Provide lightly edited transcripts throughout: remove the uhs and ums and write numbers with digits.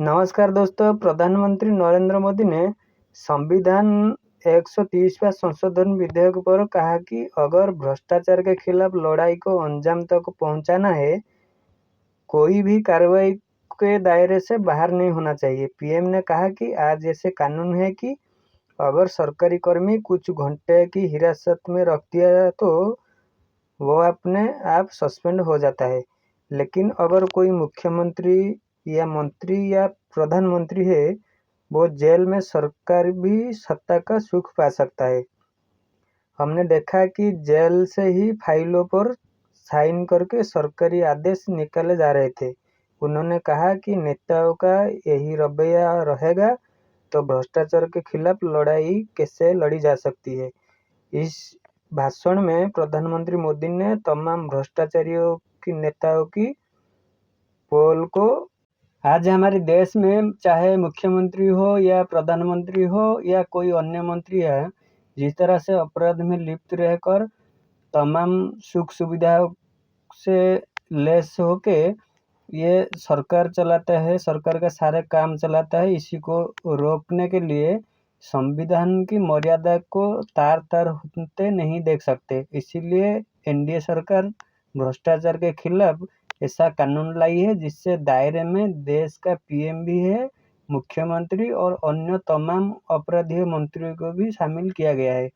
नमस्कार दोस्तों। प्रधानमंत्री नरेंद्र मोदी ने संविधान 130वां संशोधन विधेयक पर कहा कि अगर भ्रष्टाचार के खिलाफ लड़ाई को अंजाम तक पहुंचाना है, कोई भी कार्रवाई के दायरे से बाहर नहीं होना चाहिए। पीएम ने कहा कि आज ऐसे कानून है कि अगर सरकारी कर्मी कुछ घंटे की हिरासत में रख दिया तो वो अपने आप सस्पेंड हो जाता है। लेकिन अगर कोई मुख्यमंत्री या मंत्री या प्रधानमंत्री है, वो जेल में सरकारी सत्ता का सुख पा सकता है। हमने देखा कि जेल से ही फाइलों पर साइन करके सरकारी आदेश निकाले जा रहे थे। उन्होंने कहा कि नेताओं का यही रवैया रहेगा तो भ्रष्टाचार के खिलाफ लड़ाई कैसे लड़ी जा सकती है। इस भाषण में प्रधानमंत्री मोदी ने तमाम भ्रष्टाचारियों की नेताओं की पोल को आज हमारे देश में चाहे मुख्यमंत्री हो या प्रधानमंत्री हो या कोई अन्य मंत्री है, जिस तरह से अपराध में लिप्त रहकर तमाम सुख सुविधाओं से लेस होके ये सरकार चलाता है, सरकार का सारे काम चलाता है। इसी को रोकने के लिए संविधान की मर्यादा को तार तार होते नहीं देख सकते। इसीलिए एनडीए सरकार भ्रष्टाचार के खिलाफ ऐसा कानून लाई है जिससे दायरे में देश का पीएम भी है, मुख्यमंत्री और अन्य तमाम अपराधी मंत्रियों को भी शामिल किया गया है।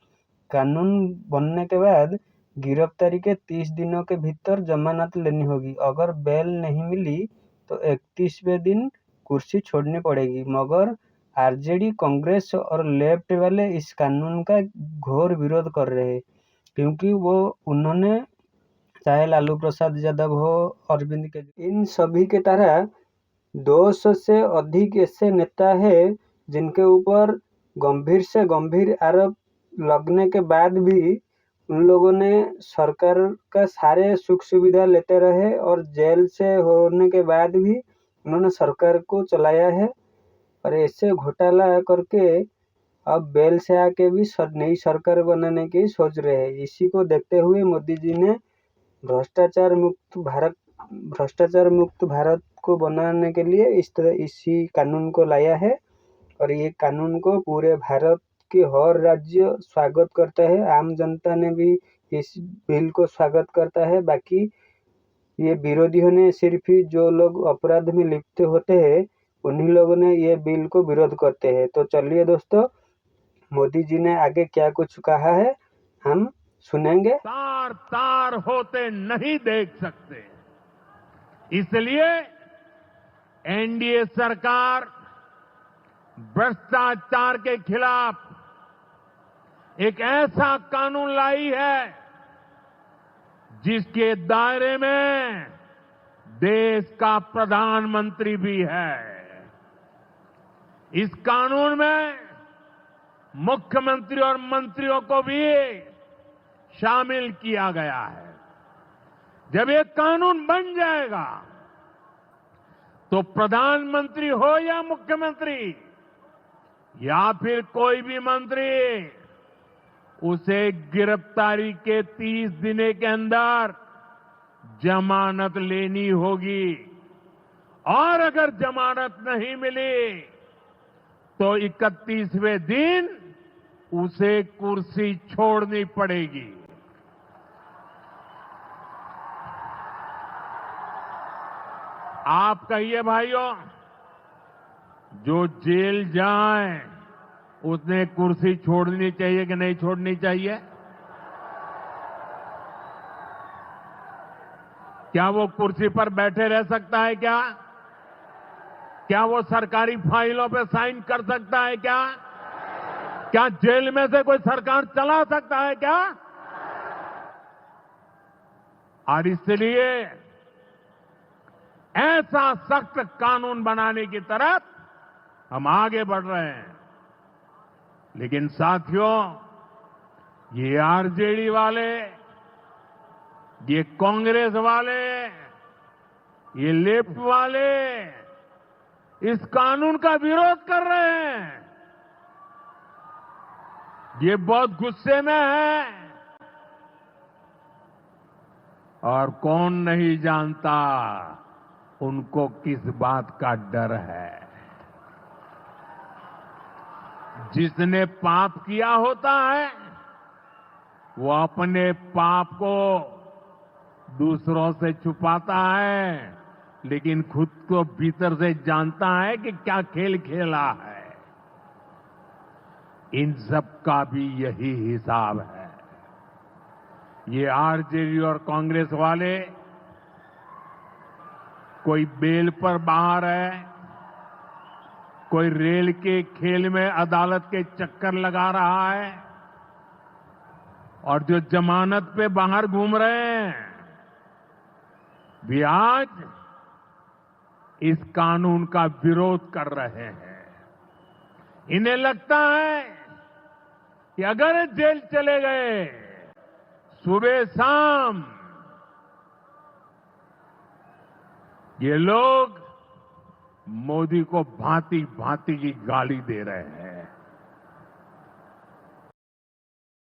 कानून बनने के बाद गिरफ्तारी के 30 दिनों के भीतर जमानत लेनी होगी। अगर बेल नहीं मिली तो 31वें दिन कुर्सी छोड़नी पड़ेगी। मगर आरजेडी, कांग्रेस और लेफ्ट वाले इस कानून का घोर विरोध कर रहे हैं, क्योंकि उन्होंने चाहे लालू प्रसाद यादव हो, अरविंद केजरीवाल, इन सभी के तरह 200 से अधिक ऐसे नेता हैं जिनके ऊपर गंभीर से गंभीर आरोप लगने के बाद भी उन लोगों ने सरकार का सारे सुख सुविधा लेते रहे और जेल से होने के बाद भी उन्होंने सरकार को चलाया है। और ऐसे घोटाला करके अब बेल से आके भी नई सरकार बनाने की सोच रहे हैं। इसी को देखते हुए मोदी जी ने भ्रष्टाचार मुक्त भारत को बनाने के लिए इसी कानून को लाया है। और ये कानून को पूरे भारत के हर राज्य स्वागत करता है। आम जनता ने भी इस बिल को स्वागत करता है। बाकी ये विरोधियों ने सिर्फ ही जो लोग अपराध में लिप्त होते हैं उन्हीं लोगों ने ये बिल को विरोध करते हैं। तो चलिए दोस्तों, मोदी जी ने आगे क्या कुछ कहा है हम सुनेंगे। तार तार होते नहीं देख सकते, इसलिए एनडीए सरकार भ्रष्टाचार के खिलाफ एक ऐसा कानून लाई है जिसके दायरे में देश का प्रधानमंत्री भी है। इस कानून में मुख्यमंत्री और मंत्रियों को भी शामिल किया गया है। जब ये कानून बन जाएगा तो प्रधानमंत्री हो या मुख्यमंत्री या फिर कोई भी मंत्री, उसे गिरफ्तारी के 30 दिन के अंदर जमानत लेनी होगी और अगर जमानत नहीं मिली तो 31वें दिन उसे कुर्सी छोड़नी पड़ेगी। आप कहिए भाइयों, जो जेल जाए उसने कुर्सी छोड़नी चाहिए कि नहीं छोड़नी चाहिए? क्या वो कुर्सी पर बैठे रह सकता है क्या? क्या वो सरकारी फाइलों पे साइन कर सकता है क्या? क्या जेल में से कोई सरकार चला सकता है क्या? और इसलिए ऐसा सख्त कानून बनाने की तरफ हम आगे बढ़ रहे हैं। लेकिन साथियों, ये आरजेडी वाले, ये कांग्रेस वाले, ये लेफ्ट वाले इस कानून का विरोध कर रहे हैं। ये बहुत गुस्से में है और कौन नहीं जानता उनको किस बात का डर है। जिसने पाप किया होता है वो अपने पाप को दूसरों से छुपाता है, लेकिन खुद को भीतर से जानता है कि क्या खेल खेला है। इन सब का भी यही हिसाब है। ये आरजेडी और कांग्रेस वाले कोई बेल पर बाहर है, कोई रेल के खेल में अदालत के चक्कर लगा रहा है, और जो जमानत पे बाहर घूम रहे हैं वे आज इस कानून का विरोध कर रहे हैं। इन्हें लगता है कि अगर जेल चले गए सुबह शाम ये लोग मोदी को भांति भांति की गाली दे रहे हैं।